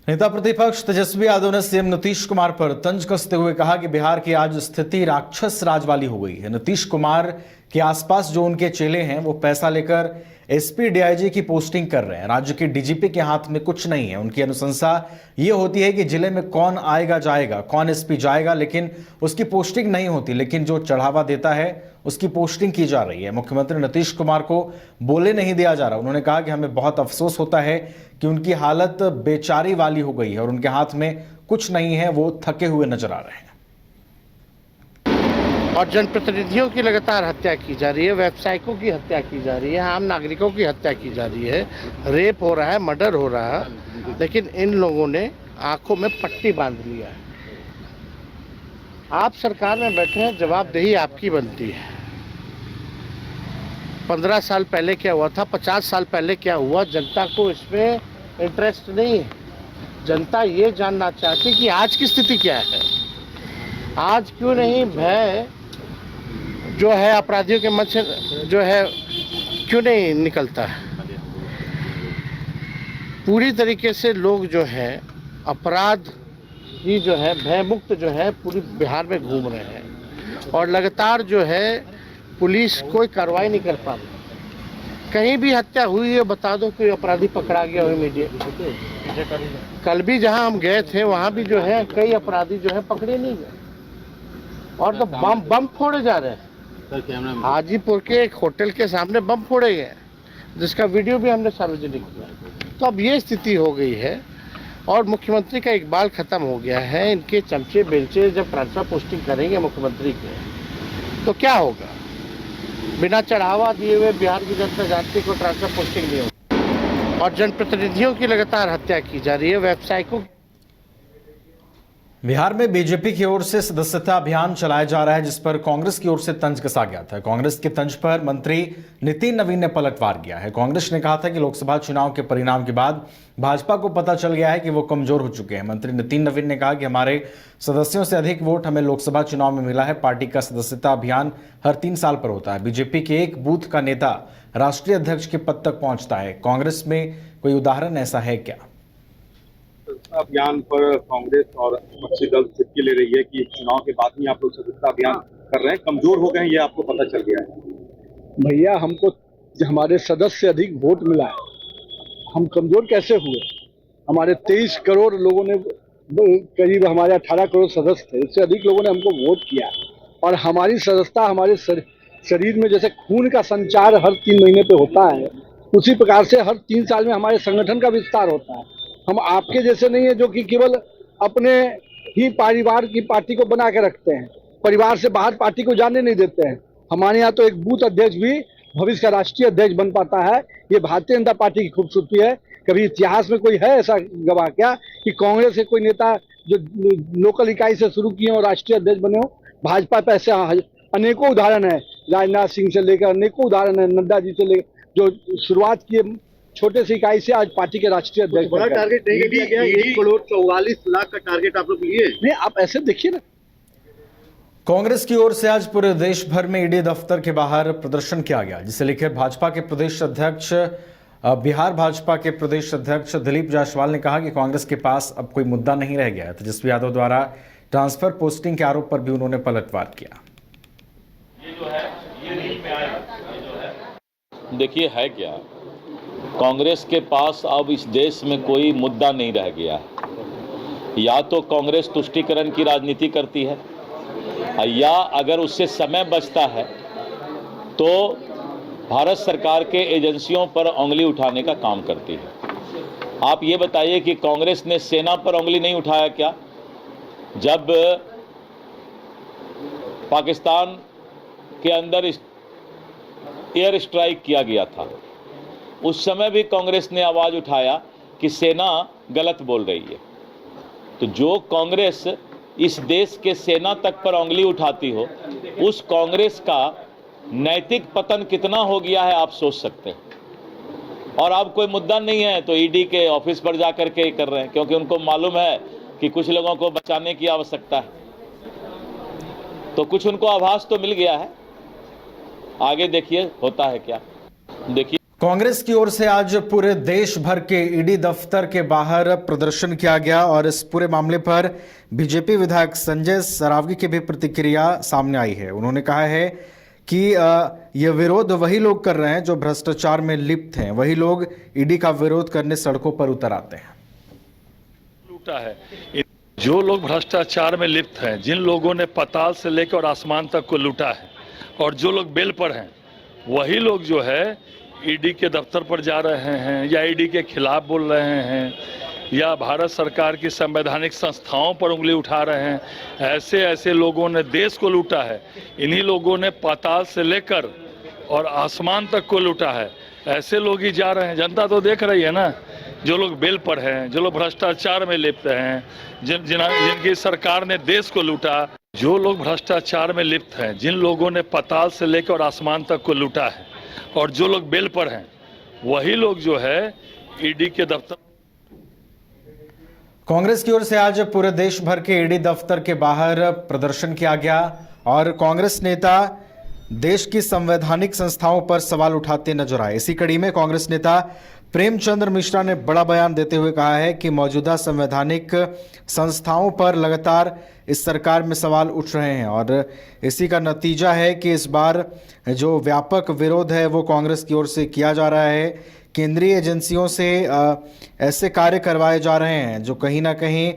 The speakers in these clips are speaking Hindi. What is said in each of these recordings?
नेता प्रतिपक्ष तेजस्वी यादव ने सीएम नीतीश कुमार पर तंज कसते हुए कहा कि बिहार की आज स्थिति राक्षस राज वाली हो गई है। नीतीश कुमार के आसपास जो उनके चेले हैं वो पैसा लेकर एसपी डीआईजी की पोस्टिंग कर रहे हैं। राज्य के डीजीपी के हाथ में कुछ नहीं है। उनकी अनुशंसा ये होती है कि जिले में कौन आएगा जाएगा, कौन एसपी जाएगा, लेकिन उसकी पोस्टिंग नहीं होती। लेकिन जो चढ़ावा देता है उसकी पोस्टिंग की जा रही है। मुख्यमंत्री नीतीश कुमार को बोले नहीं दिया जा रहा। उन्होंने कहा कि हमें बहुत अफसोस होता है कि उनकी हालत बेचारी वाली हो गई है और उनके हाथ में कुछ नहीं है, वो थके हुए नजर आ रहे हैं। और जनप्रतिनिधियों की लगातार हत्या की जा रही है, व्यावसायिकों की हत्या की जा रही है, आम नागरिकों की हत्या की जा रही है, रेप हो रहा है, मर्डर हो रहा है, लेकिन इन लोगों ने आंखों में पट्टी बांध लिया है। आप सरकार में बैठे हैं, जवाबदेही आपकी बनती है। 15 साल पहले क्या हुआ था, 50 साल पहले क्या हुआ, जनता को इसमें इंटरेस्ट नहीं है। जनता ये जानना चाहती कि आज की स्थिति क्या है, आज क्यों नहीं भय जो है अपराधियों के मन से जो है क्यों नहीं निकलता है। पूरी तरीके से लोग जो है अपराध ही जो है भय मुक्त जो है पूरी बिहार में घूम रहे हैं और लगातार जो है पुलिस कोई कार्रवाई नहीं कर पा रही। कहीं भी हत्या हुई है बता दो कि अपराधी पकड़ा गया हो इमीडिएट। कल भी जहां हम गए थे वहां भी जो है कई अपराधी जो है पकड़े नहीं गए और तो बम फोड़े जा रहे हैं। हाजीपुर के एक होटल के सामने बम फोड़े गए जिसका वीडियो भी हमने सार्वजनिक किया। तो अब ये स्थिति हो गई है और मुख्यमंत्री का इकबाल खत्म हो गया है। इनके चमचे बेलचे जब ट्रांसफर पोस्टिंग करेंगे मुख्यमंत्री के तो क्या होगा। बिना चढ़ावा दिए हुए बिहार की जनता जानती को ट्रांसफर पोस्टिंग नहीं होगी। और जनप्रतिनिधियों की लगातार हत्या की जा रही है, व्यावसायिकों। बिहार में बीजेपी की ओर से सदस्यता अभियान चलाया जा रहा है जिस पर कांग्रेस की ओर से तंज कसा गया था। कांग्रेस के तंज पर मंत्री नितिन नवीन ने पलटवार किया है। कांग्रेस ने कहा था कि लोकसभा चुनाव के परिणाम के बाद भाजपा को पता चल गया है कि वो कमजोर हो चुके हैं। मंत्री नितिन नवीन ने कहा कि हमारे सदस्यों से अधिक वोट हमें लोकसभा चुनाव में मिला है। पार्टी का सदस्यता अभियान हर 3 साल पर होता है। बीजेपी के एक बूथ का नेता राष्ट्रीय अध्यक्ष के पद तक पहुंचता है। कांग्रेस में कोई उदाहरण ऐसा है क्या? अभियान पर कांग्रेस और विपक्षी दल चुटकी ले रही है कि चुनाव के बाद ही आप लोग सदस्यता अभियान कर रहे हैं, कमजोर हो गए हैं, ये आपको पता चल गया है। भैया हमको हमारे सदस्य से अधिक वोट मिला है, हम कमजोर कैसे हुए? हमारे 23 करोड़ लोगों ने, करीब हमारे 18 करोड़ सदस्य थे, इससे अधिक लोगों ने हमको वोट किया। और हमारी सदस्यता हमारे शरीर में जैसे खून का संचार हर 3 महीने पे होता है, उसी प्रकार से हर 3 साल में हमारे संगठन का विस्तार होता है। हम आपके जैसे नहीं है जो कि केवल अपने ही परिवार की पार्टी को बना के रखते हैं, परिवार से बाहर पार्टी को जाने नहीं देते हैं। हमारे यहाँ तो एक बूथ अध्यक्ष भी भविष्य का राष्ट्रीय अध्यक्ष बन पाता है। ये भारतीय जनता पार्टी की खूबसूरती है। कभी इतिहास में कोई है ऐसा गवाह क्या कि कांग्रेस के कोई नेता जो लोकल इकाई से शुरू किए और राष्ट्रीय अध्यक्ष बने हो? भाजपा पे ऐसे अनेकों उदाहरण है, राजनाथ सिंह से लेकर अनेकों उदाहरण है, नड्डा जी से लेकर जो शुरुआत किए छोटे से इकाई से आज पार्टी के राष्ट्रीय अध्यक्ष। बड़ा टारगेट नहीं दिया गया, 1 करोड़ 44 लाख का टारगेट आप लोग लिए। नहीं, आप ऐसे देखिए ना। कांग्रेस की ओर से आज पूरे देश भर में ईडी दफ्तर के बाहर प्रदर्शन किया गया, जिसे लेकर भाजपा के प्रदेश अध्यक्ष बिहार भाजपा के प्रदेश अध्यक्ष दिलीप जायसवाल ने कहा कि कांग्रेस के पास अब कोई मुद्दा नहीं रह गया है। तेजस्वी यादव द्वारा ट्रांसफर पोस्टिंग के आरोप पर भी उन्होंने पलटवार किया। देखिए है क्या, कांग्रेस के पास अब इस देश में कोई मुद्दा नहीं रह गया है। या तो कांग्रेस तुष्टीकरण की राजनीति करती है या अगर उससे समय बचता है तो भारत सरकार के एजेंसियों पर उंगली उठाने का काम करती है। आप ये बताइए कि कांग्रेस ने सेना पर उंगली नहीं उठाया क्या? जब पाकिस्तान के अंदर एयर स्ट्राइक किया गया था उस समय भी कांग्रेस ने आवाज उठाया कि सेना गलत बोल रही है। तो जो कांग्रेस इस देश के सेना तक पर उंगली उठाती हो, उस कांग्रेस का नैतिक पतन कितना हो गया है आप सोच सकते हैं। और अब कोई मुद्दा नहीं है तो ईडी के ऑफिस पर जाकर के कर रहे हैं, क्योंकि उनको मालूम है कि कुछ लोगों को बचाने की आवश्यकता है। तो कुछ उनको आभास तो मिल गया है, आगे देखिए होता है क्या। देखिए कांग्रेस की ओर से आज पूरे देश भर के ईडी दफ्तर के बाहर प्रदर्शन किया गया और इस पूरे मामले पर बीजेपी विधायक संजय सरावगी की भी प्रतिक्रिया सामने आई है। उन्होंने कहा है कि यह विरोध वही लोग कर रहे हैं जो भ्रष्टाचार में लिप्त हैं, वही लोग ईडी का विरोध करने सड़कों पर उतर आते हैं। लूटा है जो लोग भ्रष्टाचार में लिप्त हैं, जिन लोगों ने पाताल से लेकर आसमान तक को लूटा है, और जो लोग बेल पर हैं वही लोग जो है ईडी के दफ्तर पर जा रहे हैं या ईडी के खिलाफ बोल रहे हैं या भारत सरकार की संवैधानिक संस्थाओं पर उंगली उठा रहे हैं। ऐसे ऐसे लोगों ने देश को लूटा है। इन्हीं लोगों ने पाताल से लेकर और आसमान तक को लूटा है। ऐसे लोग ही जा रहे हैं। जनता तो देख रही है ना, जो लोग बेल पर हैं, जो लोग भ्रष्टाचार में लिप्त हैं, जिनकी सरकार ने देश को लूटा, जो लोग भ्रष्टाचार में लिप्त हैं, जिन लोगों ने पाताल से लेकर और आसमान तक को लूटा है, और जो लोग बेल पर हैं वही लोग जो है ईडी के दफ्तर। कांग्रेस की ओर से आज पूरे देश भर के ईडी दफ्तर के बाहर प्रदर्शन किया गया और कांग्रेस नेता देश की संवैधानिक संस्थाओं पर सवाल उठाते नजर आए। इसी कड़ी में कांग्रेस नेता प्रेमचंद्र मिश्रा ने बड़ा बयान देते हुए कहा है कि मौजूदा संवैधानिक संस्थाओं पर लगातार इस सरकार में सवाल उठ रहे हैं और इसी का नतीजा है कि इस बार जो व्यापक विरोध है वो कांग्रेस की ओर से किया जा रहा है। केंद्रीय एजेंसियों से ऐसे कार्य करवाए जा रहे हैं जो कहीं ना कहीं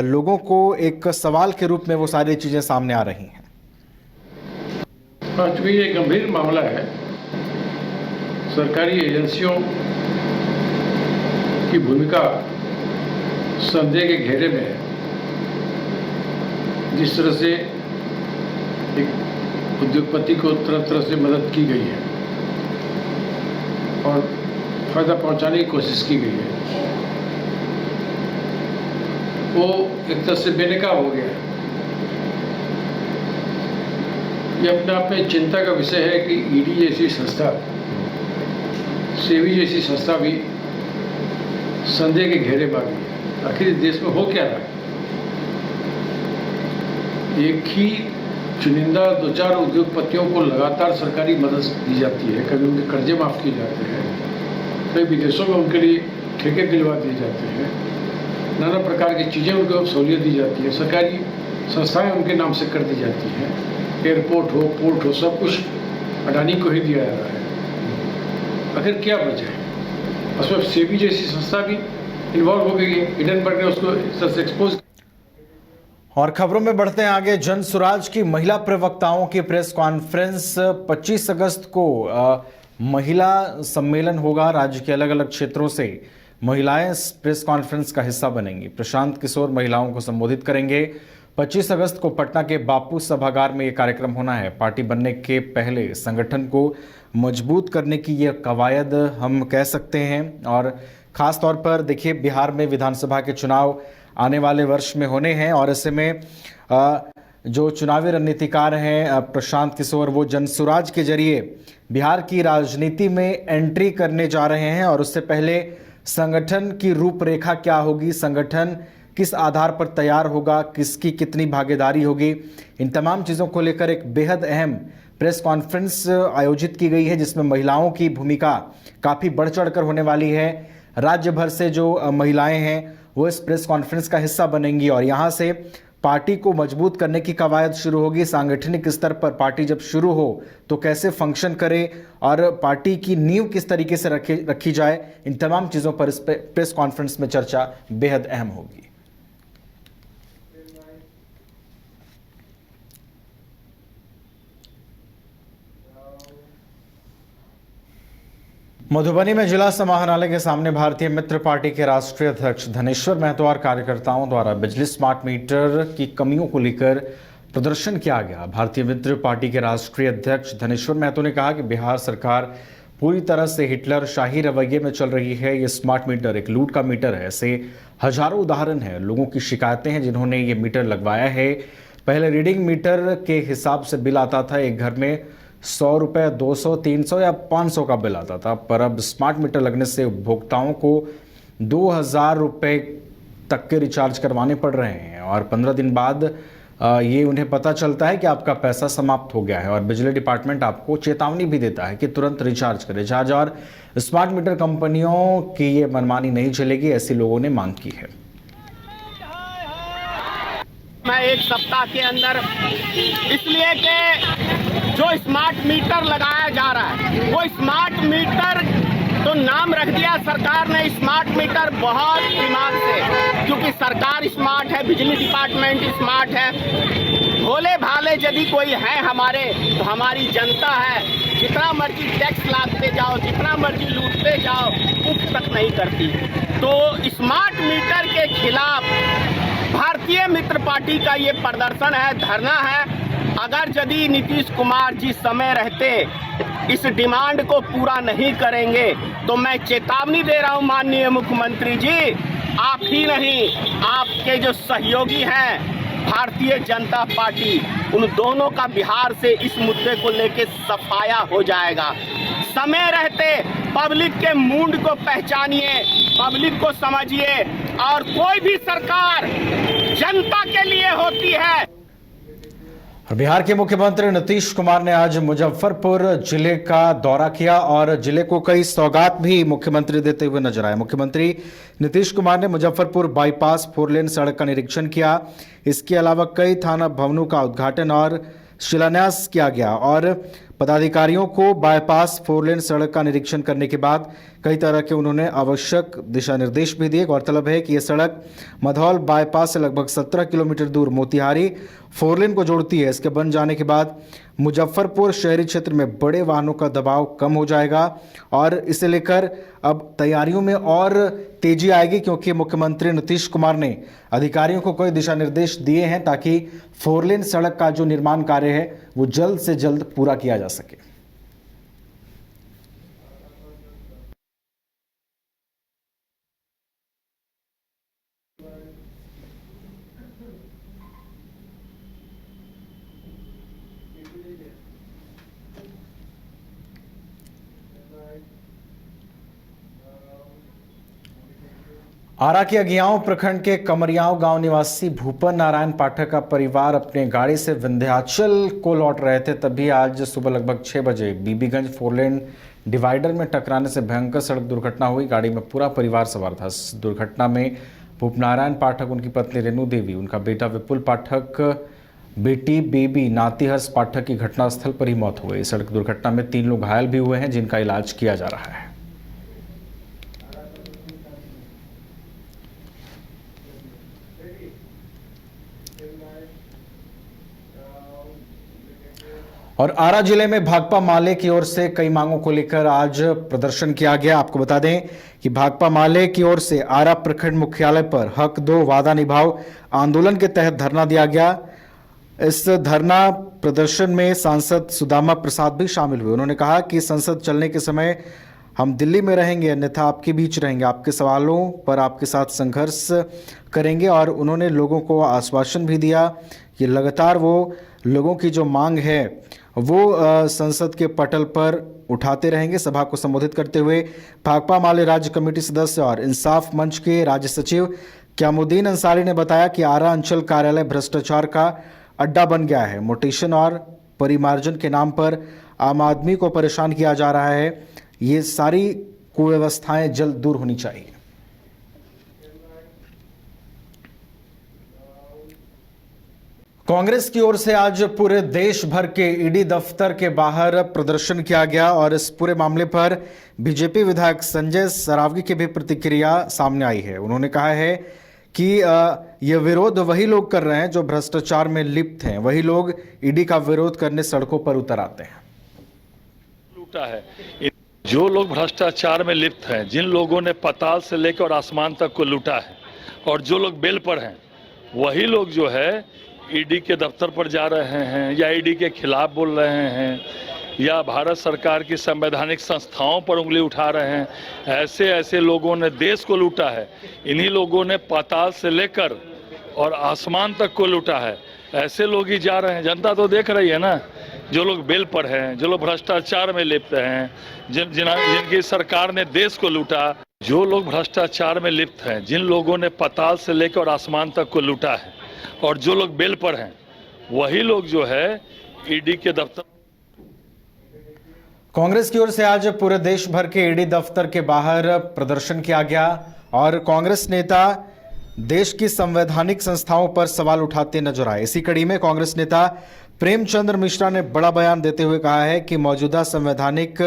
लोगों को एक सवाल के रूप में वो सारी चीज़ें सामने आ रही हैं। चूँकि ये गंभीर मामला है, सरकारी एजेंसियों की भूमिका संदेह के घेरे में है। जिस तरह से एक उद्योगपति को तरह तरह से मदद की गई है और फायदा पहुंचाने की कोशिश की गई है, वो एक तरह से बेनकाब हो गया है। ये अपने आप में चिंता का विषय है कि ईडी जैसी संस्था, सेबी जैसी संस्था भी संदेह के घेरे में आ गई है। आखिर इस देश में हो क्या रहा है? एक ही चुनिंदा 2-4 उद्योगपतियों को लगातार सरकारी मदद दी जाती है, कभी उनके कर्जे माफ़ किए जाते हैं, कई विदेशों में उनके लिए ठेके दिलवा दिए जाते हैं, नाना प्रकार की चीज़ें उनको सहूलियत दी जाती है, सरकारी संस्थाएं उनके नाम से कर दी जाती हैं, एयरपोर्ट हो, पोर्ट हो, सब कुछ अडानी को ही दिया जा रहा है। आखिर क्या वजह है? उसमें सेबी जैसी संस्था भी इन्वॉल्व हो गई है। हिडनबर्ग ने उसको इस तरह से एक्सपोज। और खबरों में बढ़ते हैं आगे। जन सुराज की महिला प्रवक्ताओं की प्रेस कॉन्फ्रेंस 25 अगस्त को महिला सम्मेलन होगा। राज्य के अलग अलग क्षेत्रों से महिलाएं इस प्रेस कॉन्फ्रेंस का हिस्सा बनेंगी। प्रशांत किशोर महिलाओं को संबोधित करेंगे। 25 अगस्त को पटना के बापू सभागार में यह कार्यक्रम होना है। पार्टी बनने के पहले संगठन को मजबूत करने की यह कवायद हम कह सकते हैं और ख़ास तौर पर देखिए बिहार में विधानसभा के चुनाव आने वाले वर्ष में होने हैं और ऐसे में जो चुनावी रणनीतिकार हैं प्रशांत किशोर, वो जनसुराज के जरिए बिहार की राजनीति में एंट्री करने जा रहे हैं और उससे पहले संगठन की रूपरेखा क्या होगी, संगठन किस आधार पर तैयार होगा, किसकी कितनी भागीदारी होगी, इन तमाम चीज़ों को लेकर एक बेहद अहम प्रेस कॉन्फ्रेंस आयोजित की गई है जिसमें महिलाओं की भूमिका काफ़ी बढ़ चढ़ कर होने वाली है। राज्य भर से जो महिलाएं हैं वो इस प्रेस कॉन्फ्रेंस का हिस्सा बनेंगी और यहाँ से पार्टी को मजबूत करने की कवायद शुरू होगी। सांगठनिक स्तर पर पार्टी जब शुरू हो तो कैसे फंक्शन करे और पार्टी की नींव किस तरीके से रखी जाए, इन तमाम चीज़ों पर इस प्रेस कॉन्फ्रेंस में चर्चा बेहद अहम होगी। मधुबनी में जिला समाहरणालय के सामने भारतीय मित्र पार्टी के राष्ट्रीय अध्यक्ष धनेश्वर महतो और कार्यकर्ताओं द्वारा बिजली स्मार्ट मीटर की कमियों को लेकर प्रदर्शन किया गया। भारतीय मित्र पार्टी के राष्ट्रीय अध्यक्ष धनेश्वर महतो ने कहा कि बिहार सरकार पूरी तरह से हिटलर शाही रवैये में चल रही है। ये स्मार्ट मीटर एक लूट का मीटर है। ऐसे हजारों उदाहरण हैं, लोगों की शिकायतें हैं जिन्होंने ये मीटर लगवाया है। पहले रीडिंग मीटर के हिसाब से बिल आता था, एक घर में 100 रुपये, 200, 300 या 500 का बिल आता था, पर अब स्मार्ट मीटर लगने से उपभोक्ताओं को 2000 रुपये तक के रिचार्ज करवाने पड़ रहे हैं और 15 दिन बाद ये उन्हें पता चलता है कि आपका पैसा समाप्त हो गया है और बिजली डिपार्टमेंट आपको चेतावनी भी देता है कि तुरंत रिचार्ज करें। रिचार्ज और स्मार्ट मीटर कंपनियों की ये मनमानी नहीं चलेगी, ऐसी लोगों ने मांग की है। मैं एक सप्ताह के अंदर, इसलिए कि जो स्मार्ट मीटर लगाया जा रहा है वो स्मार्ट मीटर तो नाम रख दिया सरकार ने स्मार्ट मीटर बहुत दिमाग से, क्योंकि सरकार स्मार्ट है, बिजली डिपार्टमेंट स्मार्ट है। भोले भाले यदि कोई है हमारे, तो हमारी जनता है। जितना मर्जी टैक्स लादते जाओ, जितना मर्जी लूटते जाओ, उफ तक नहीं करती। तो स्मार्ट मीटर के खिलाफ भारतीय मित्र पार्टी का ये प्रदर्शन है, धरना है। अगर यदि नीतीश कुमार जी समय रहते इस डिमांड को पूरा नहीं करेंगे तो मैं चेतावनी दे रहा हूं माननीय मुख्यमंत्री जी, आप ही नहीं, आपके जो सहयोगी हैं भारतीय जनता पार्टी, उन दोनों का बिहार से इस मुद्दे को लेकर सफाया हो जाएगा। समय रहते पब्लिक के मूड को पहचानिए, पब्लिक को समझिए, और कोई भी सरकार जनता के लिए होती है। बिहार के मुख्यमंत्री नीतीश कुमार ने आज मुजफ्फरपुर जिले का दौरा किया और जिले को कई सौगात भी मुख्यमंत्री देते हुए नजर आए। मुख्यमंत्री नीतीश कुमार ने मुजफ्फरपुर बाईपास 4 लेन सड़क का निरीक्षण किया। इसके अलावा कई थाना भवनों का उद्घाटन और शिलान्यास किया गया और पदाधिकारियों को बाईपास 4 लेन सड़क का निरीक्षण करने के बाद कई तरह के उन्होंने आवश्यक दिशा निर्देश भी दिए। गौरतलब है कि यह सड़क मधौल बाईपास से लगभग 17 किलोमीटर दूर मोतिहारी 4 लेन को जोड़ती है। इसके बन जाने के बाद मुजफ्फरपुर शहरी क्षेत्र में बड़े वाहनों का दबाव कम हो जाएगा और इसे लेकर अब तैयारियों में और तेजी आएगी, क्योंकि मुख्यमंत्री नीतीश कुमार ने अधिकारियों को कई दिशा निर्देश दिए हैं ताकि 4 लेन सड़क का जो निर्माण कार्य है वो जल्द से जल्द पूरा किया जा सके। आरा के अगियाओं प्रखंड के कमरियाओं गांव निवासी भूपन नारायण पाठक का परिवार अपने गाड़ी से विंध्याचल को लौट रहे थे, तभी आज सुबह लगभग 6 बजे बीबीगंज 4 लेन डिवाइडर में टकराने से भयंकर सड़क दुर्घटना हुई। गाड़ी में पूरा परिवार सवार था। इस दुर्घटना में भूप नारायण पाठक, उनकी पत्नी रेणु देवी, उनका बेटा विपुल पाठक, बेटी बेबी नातीहर्ष पाठक की घटनास्थल पर ही मौत हो गई। सड़क दुर्घटना में 3 लोग घायल भी हुए हैं जिनका इलाज किया जा रहा है। और आरा जिले में भाकपा माले की ओर से कई मांगों को लेकर आज प्रदर्शन किया गया। आपको बता दें कि भाकपा माले की ओर से आरा प्रखंड मुख्यालय पर हक दो वादा निभाओ आंदोलन के तहत धरना दिया गया। इस धरना प्रदर्शन में सांसद सुदामा प्रसाद भी शामिल हुए। उन्होंने कहा कि संसद चलने के समय हम दिल्ली में रहेंगे, अन्यथा आपके बीच रहेंगे, आपके सवालों पर आपके साथ संघर्ष करेंगे। और उन्होंने लोगों को आश्वासन भी दिया कि लगातार वो लोगों की जो मांग है वो संसद के पटल पर उठाते रहेंगे। सभा को संबोधित करते हुए भाकपा माले राज्य कमेटी सदस्य और इंसाफ मंच के राज्य सचिव क्यामुद्दीन अंसारी ने बताया कि आरा अंचल कार्यालय भ्रष्टाचार का अड्डा बन गया है। मोटेशन और परिमार्जन के नाम पर आम आदमी को परेशान किया जा रहा है। ये सारी कुव्यवस्थाएं जल्द दूर होनी चाहिए। कांग्रेस की ओर से आज पूरे देश भर के ईडी दफ्तर के बाहर प्रदर्शन किया गया और इस पूरे मामले पर बीजेपी विधायक संजय सरावगी की भी प्रतिक्रिया सामने आई है। उन्होंने कहा है कि ये विरोध वही लोग कर रहे हैं जो भ्रष्टाचार में लिप्त हैं, वही लोग ईडी का विरोध करने सड़कों पर उतर आते हैं। लूटा है जो लोग भ्रष्टाचार में लिप्त हैं, जिन लोगों ने पाताल से लेकर आसमान तक को लूटा है, और जो लोग बेल पर हैं वही लोग जो है ईडी के दफ्तर पर जा रहे हैं या ईडी के खिलाफ बोल रहे हैं या भारत सरकार की संवैधानिक संस्थाओं पर उंगली उठा रहे हैं। ऐसे ऐसे लोगों ने देश को लूटा है। इन्हीं लोगों ने पाताल से लेकर और आसमान तक को लूटा है। ऐसे लोग ही जा रहे हैं। जनता तो देख रही है ना, जो लोग बेल पर हैं, जो लोग भ्रष्टाचार में लिप्त हैं, जिनकी सरकार ने देश को लूटा, जो लोग भ्रष्टाचार में लिप्त हैं, जिन लोगों ने पाताल से लेकर आसमान तक को लूटा है, और जो लोग बेल पर हैं वही लोग जो है ईडी के दफ्तर। कांग्रेस की ओर से आज पूरे देश भर के ईडी दफ्तर के बाहर प्रदर्शन किया गया और कांग्रेस नेता देश की संवैधानिक संस्थाओं पर सवाल उठाते नजर आए। इसी कड़ी में कांग्रेस नेता प्रेमचंद्र मिश्रा ने बड़ा बयान देते हुए कहा है कि मौजूदा संवैधानिक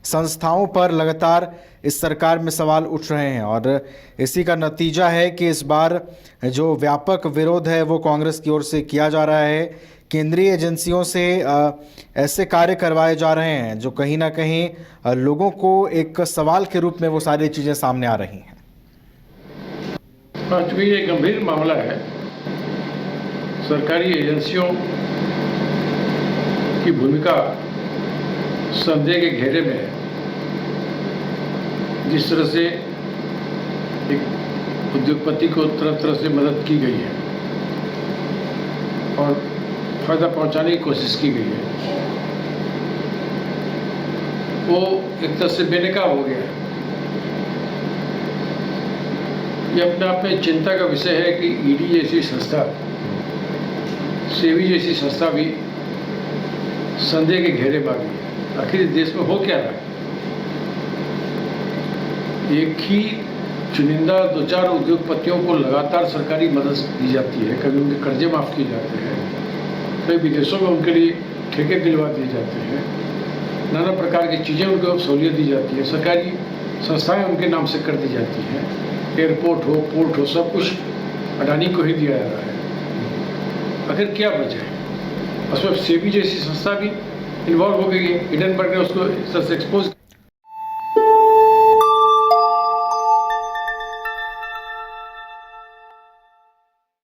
संस्थाओं पर लगातार इस सरकार में सवाल उठ रहे हैं और इसी का नतीजा है कि इस बार जो व्यापक विरोध है वो कांग्रेस की ओर से किया जा रहा है। केंद्रीय एजेंसियों से ऐसे कार्य करवाए जा रहे हैं जो कहीं ना कहीं लोगों को एक सवाल के रूप में वो सारी चीज़ें सामने आ रही हैं। चूँकि ये गंभीर मामला है, सरकारी एजेंसियों की भूमिका संदेह के घेरे में है। जिस तरह से एक उद्योगपति को तरह तरह से मदद की गई है और फायदा पहुंचाने की कोशिश की गई है, वो एक तरह से बेनकाब हो गया है। ये अपने आप में चिंता का विषय है कि ईडी जैसी संस्था, सेबी जैसी संस्था भी संदेह के घेरे में आ गई है। आखिर इस देश में हो क्या रहा है? एक ही चुनिंदा 2-4 उद्योगपतियों को लगातार सरकारी मदद दी जाती है, कभी उनके कर्जे माफ़ किए जाते हैं, कई विदेशों में उनके लिए ठेके दिलवा दिए जाते हैं, नाना प्रकार की चीज़ें उनको सहूलियत दी जाती है, सरकारी संस्थाएं उनके नाम से कर दी जाती हैं, एयरपोर्ट हो, पोर्ट हो, सब कुछ अडानी को ही दिया जा रहा है। आखिर क्या वजह है? उसमें सेबी जैसी संस्था भी इन्वॉल्व हो गई है। हिडनबर्ग ने उसको इस तरह से एक्सपोज